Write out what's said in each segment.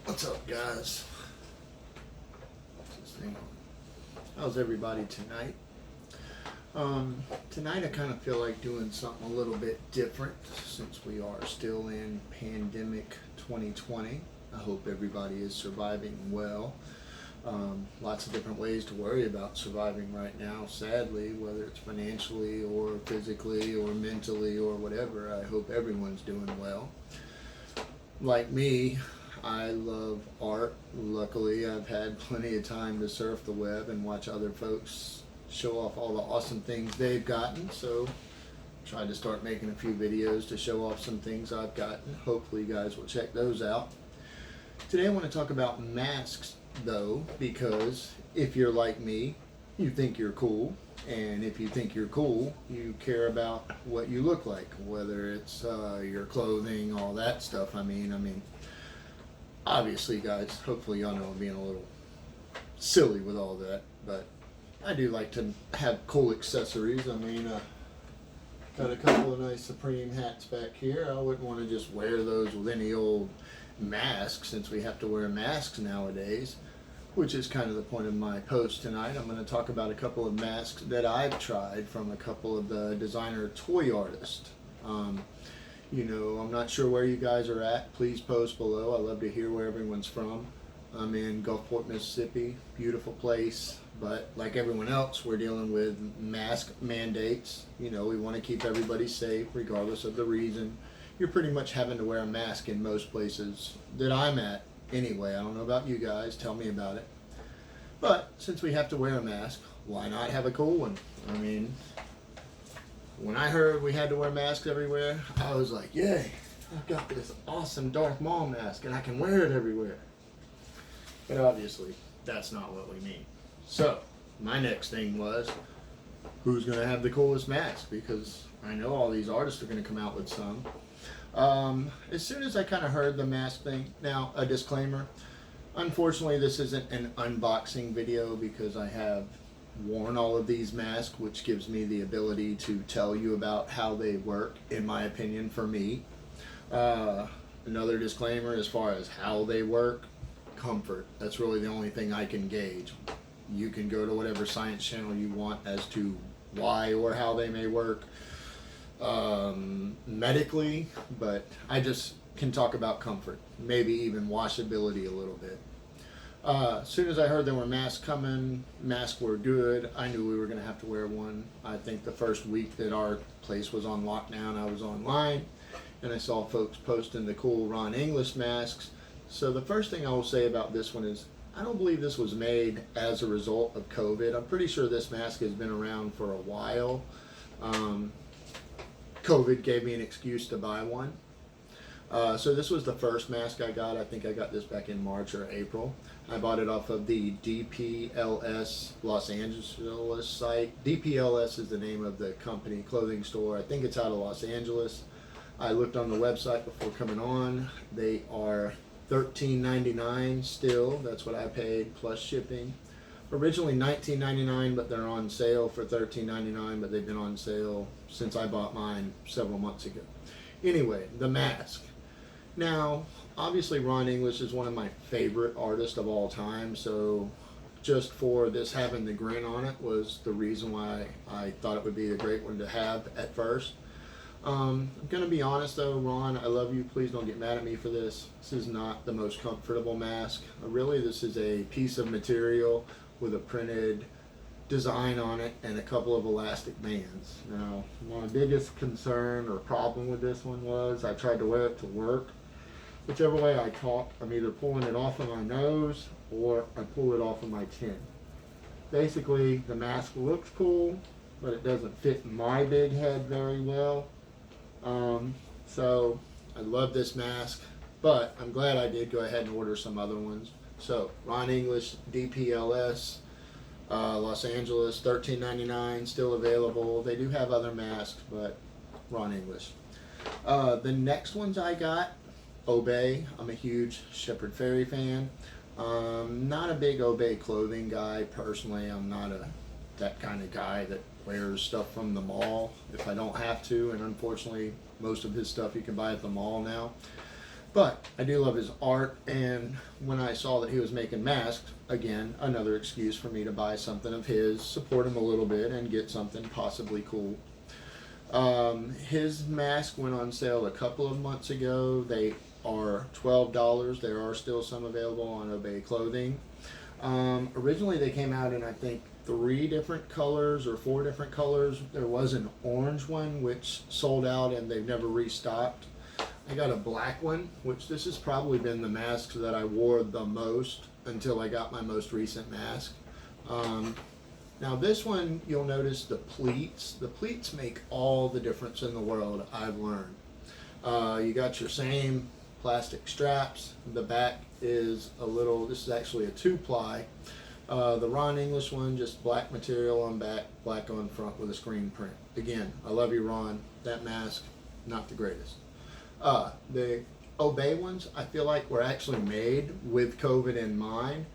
What's up, guys? How's everybody tonight? Tonight I kind of feel like doing something a little bit different since we are still in pandemic 2020. I hope everybody is surviving well. Lots of different ways to worry about surviving right now, sadly, whether it's financially or physically or mentally or whatever. I hope everyone's doing well. Like me, I love art. Luckily, I've had plenty of time to surf the web and watch other folks show off all the awesome things they've gotten. So, tried to start making a few videos to show off some things I've gotten. Hopefully, you guys will check those out. Today, I want to talk about masks, though, because if you're like me, you think you're cool. And if you think you're cool, you care about what you look like, whether it's your clothing, all that stuff. I mean, obviously, guys, hopefully y'all know I'm being a little silly with all that, but I do like to have cool accessories. Got a couple of nice Supreme hats back here. I wouldn't want to just wear those with any old mask since we have to wear masks nowadays, which is kind of the point of my post tonight. I'm going to talk about a couple of masks that I've tried from a couple of the designer toy artists. I'm not sure where you guys are at. Please post below. I love to hear where everyone's from. I'm in Gulfport, Mississippi. Beautiful place. But like everyone else, we're dealing with mask mandates. We want to keep everybody safe regardless of the reason. You're pretty much having to wear a mask in most places that I'm at anyway. I don't know about you guys. Tell me about it. But since we have to wear a mask, why not have a cool one? When I heard we had to wear masks everywhere, I was like, yay, I've got this awesome Darth Maul mask and I can wear it everywhere. But obviously, that's not what we mean. So, my next thing was, who's going to have the coolest mask? Because I know all these artists are going to come out with some. As soon as I kind of heard the mask thing, now a disclaimer, unfortunately this isn't an unboxing video because I have worn all of these masks, which gives me the ability to tell you about how they work, in my opinion, for me. Another disclaimer as far as how they work, comfort. That's really the only thing I can gauge. You can go to whatever science channel you want as to why or how they may work medically, but I just can talk about comfort, maybe even washability a little bit. As soon as I heard there were masks coming, masks were good, I knew we were going to have to wear one. I think the first week that our place was on lockdown, I was online, and I saw folks posting the cool Ron English masks. So the first thing I will say about this one is, I don't believe this was made as a result of COVID. I'm pretty sure this mask has been around for a while. COVID gave me an excuse to buy one. So this was the first mask I got. I think I got this back in March or April. I bought it off of the DPLS Los Angeles site. DPLS is the name of the company, clothing store. I think it's out of Los Angeles. I looked on the website before coming on. They are $13.99 still. That's what I paid plus shipping. Originally $19.99, but they're on sale for $13.99, but they've been on sale since I bought mine several months ago. Anyway, the mask. Now, obviously Ron English is one of my favorite artists of all time, so just for this having the grin on it was the reason why I thought it would be a great one to have at first. I'm going to be honest though, Ron, I love you. Please don't get mad at me for this. This is not the most comfortable mask. Really, this is a piece of material with a printed design on it and a couple of elastic bands. Now, my biggest concern or problem with this one was I tried to wear it to work. Whichever way I talk, I'm either pulling it off of my nose or I pull it off of my chin. Basically, the mask looks cool, but it doesn't fit my big head very well. So I love this mask, but I'm glad I did go ahead and order some other ones. So Ron English, DPLS, Los Angeles, $13.99, still available. They do have other masks, but Ron English. The next ones I got, Obey. I'm a huge Shepard Fairey fan. Not a big Obey clothing guy personally. I'm not that kind of guy that wears stuff from the mall if I don't have to, and unfortunately most of his stuff you can buy at the mall now. But I do love his art, and when I saw that he was making masks, again, another excuse for me to buy something of his, support him a little bit, and get something possibly cool. His mask went on sale a couple of months ago. They are $12. There are still some available on Obey Clothing. Originally they came out in, I think, 3 different colors or 4 different colors. There was an orange one which sold out and they've never restocked. I got a black one, which this has probably been the mask that I wore the most until I got my most recent mask. Now this one, you'll notice the pleats. The pleats make all the difference in the world, I've learned. You got your same plastic straps. The back is a little, this is actually a 2-ply. The Ron English one, just black material on back, black on front with a screen print. Again, I love you, Ron. That mask, not the greatest. The Obey ones, I feel like were actually made with COVID in mind.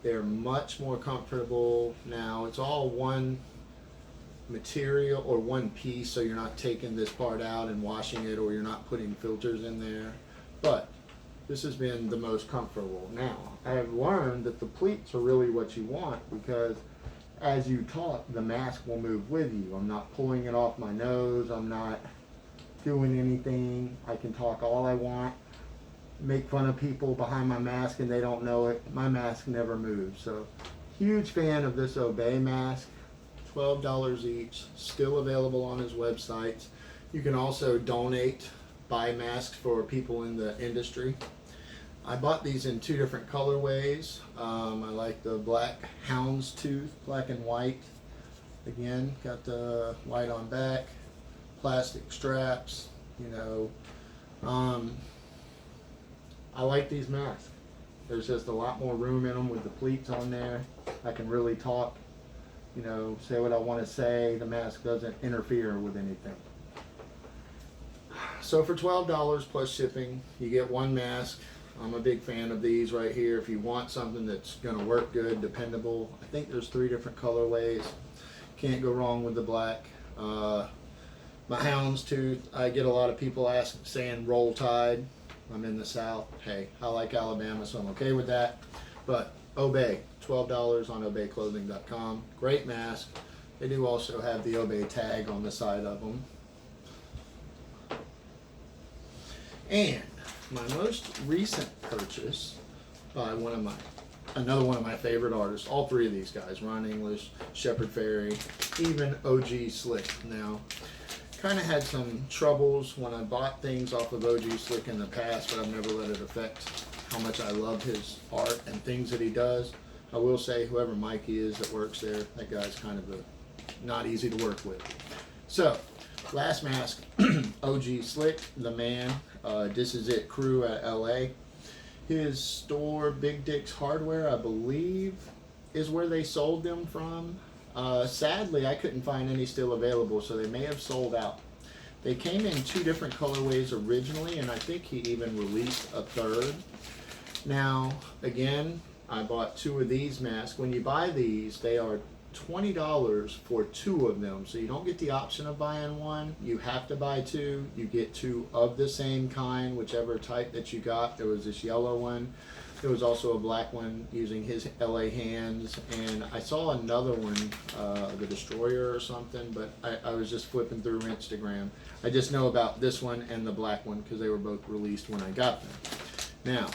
They're much more comfortable now. It's all one material or one piece, so you're not taking this part out and washing it, or you're not putting filters in there. But this has been the most comfortable. Now, I have learned that the pleats are really what you want, because as you talk, the mask will move with you. I'm not pulling it off my nose. I'm not doing anything. I can talk all I want, make fun of people behind my mask and they don't know it. My mask never moves. So, huge fan of this Obey mask. $12 each, still available on his websites. You can also donate, buy masks for people in the industry. I bought these in 2 different colorways. I like the black houndstooth, black and white. Again, got the white on back, plastic straps, you know. I like these masks. There's just a lot more room in them with the pleats on there. I can really talk, you know, say what I want to say. The mask doesn't interfere with anything. So for $12 plus shipping, you get 1 mask. I'm a big fan of these right here. If you want something that's going to work good, dependable, I think there's 3 different colorways. Can't go wrong with the black. My houndstooth, I get a lot of people saying Roll Tide. I'm in the South. Hey, I like Alabama, so I'm okay with that. But Obey, $12 on ObeyClothing.com. Great mask. They do also have the Obey tag on the side of them. And my most recent purchase by another one of my favorite artists, all 3 of these guys, Ron English, Shepard Fairey, even OG Slick. Now, kind of had some troubles when I bought things off of OG Slick in the past, but I've never let it affect how much I love his art and things that he does. I will say, whoever Mikey is that works there, that guy's kind of not easy to work with. So, last mask, OG Slick, the man, This Is It crew at LA. His store, Big Dick's Hardware, I believe, is where they sold them from. Sadly, I couldn't find any still available, so they may have sold out. They came in 2 different colorways originally, and I think he even released a 3rd. Now, again, I bought 2 of these masks. When you buy these, they are $20 for 2 of them, so you don't get the option of buying 1. You have to buy 2. You get 2 of the same kind, whichever type that you got. There was this yellow one. There was also a black one using his LA hands, and I saw another one, the Destroyer or something, but I was just flipping through Instagram. I just know about this one and the black one because they were both released when I got them. Now,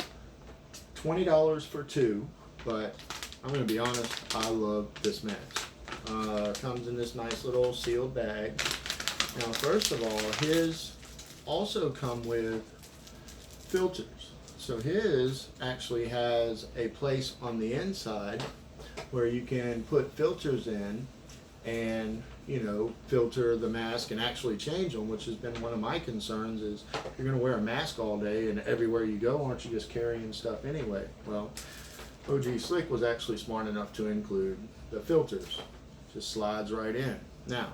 $20 for 2, but I'm going to be honest, I love this mask. Comes in this nice little sealed bag. Now, first of all, his also come with filters. So his actually has a place on the inside where you can put filters in and, you know, filter the mask and actually change them, which has been one of my concerns is you're going to wear a mask all day and everywhere you go, aren't you just carrying stuff anyway? Well, OG Slick was actually smart enough to include the filters. Just slides right in. Now,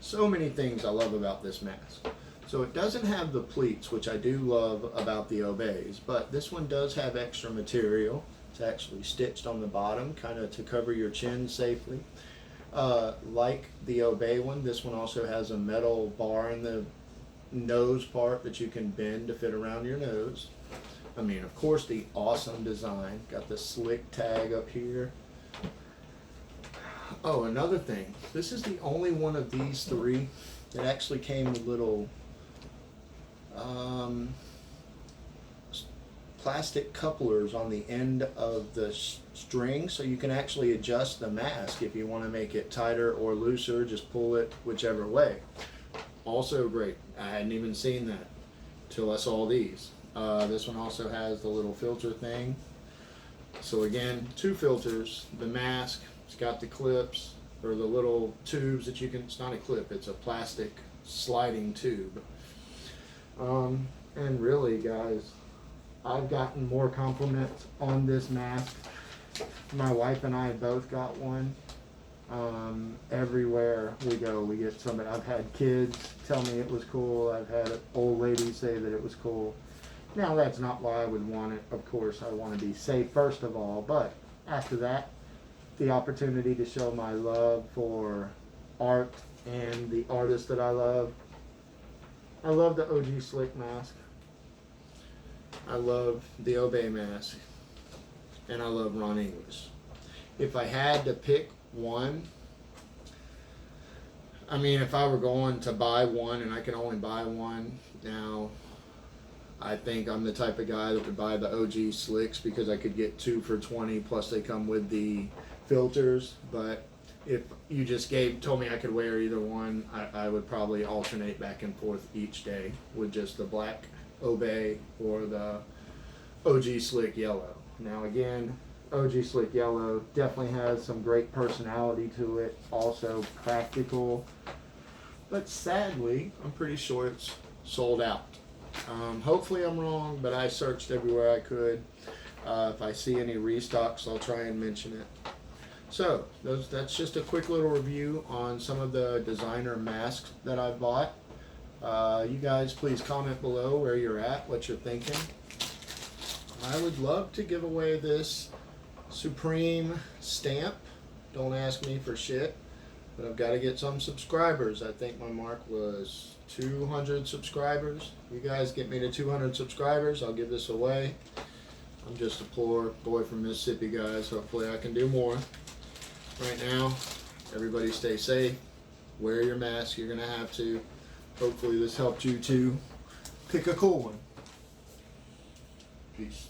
so many things I love about this mask. So it doesn't have the pleats, which I do love about the Obeys, but this one does have extra material. It's actually stitched on the bottom, kind of to cover your chin safely. Like the Obey one, this one also has a metal bar in the nose part that you can bend to fit around your nose. I mean, of course, the awesome design. Got the slick tag up here. Oh, another thing. This is the only one of these three that actually came with little plastic couplers on the end of the string, so you can actually adjust the mask if you want to make it tighter or looser. Just pull it whichever way. Also great. I hadn't even seen that till I saw these. This one also has the little filter thing. So again, two filters. The mask, it's got the clips or the little tubes that you can, it's not a clip, it's a plastic sliding tube. And really, guys, I've gotten more compliments on this mask. My wife and I both got one. Everywhere we go, we get somebody. I've had kids tell me it was cool. I've had old ladies say that it was cool. Now, that's not why I would want it. Of course, I want to be safe first of all. But after that, the opportunity to show my love for art and the artists that I love. I love the OG Slick mask. I love the Obey mask. And I love Ron English. If I had to pick one, I mean, if I were going to buy one and I can only buy one now, I think I'm the type of guy that would buy the OG Slicks because I could get 2 for $20, plus they come with the filters. But if you just told me I could wear either one, I would probably alternate back and forth each day with just the black Obey or the OG Slick Yellow. Now again, OG Slick Yellow definitely has some great personality to it, also practical, but sadly, I'm pretty sure it's sold out. Hopefully I'm wrong, but I searched everywhere I could. If I see any restocks, I'll try and mention it. So, that's just a quick little review on some of the designer masks that I've bought. You guys please comment below where you're at, what you're thinking. I would love to give away this Supreme stamp. Don't ask me for shit, but I've got to get some subscribers. I think my mark was 200 subscribers. You guys get me to 200 subscribers, I'll give this away. I'm just a poor boy from Mississippi, guys. Hopefully I can do more. Right now, everybody stay safe. Wear your mask, you're gonna have to. Hopefully this helped you to pick a cool one. Peace.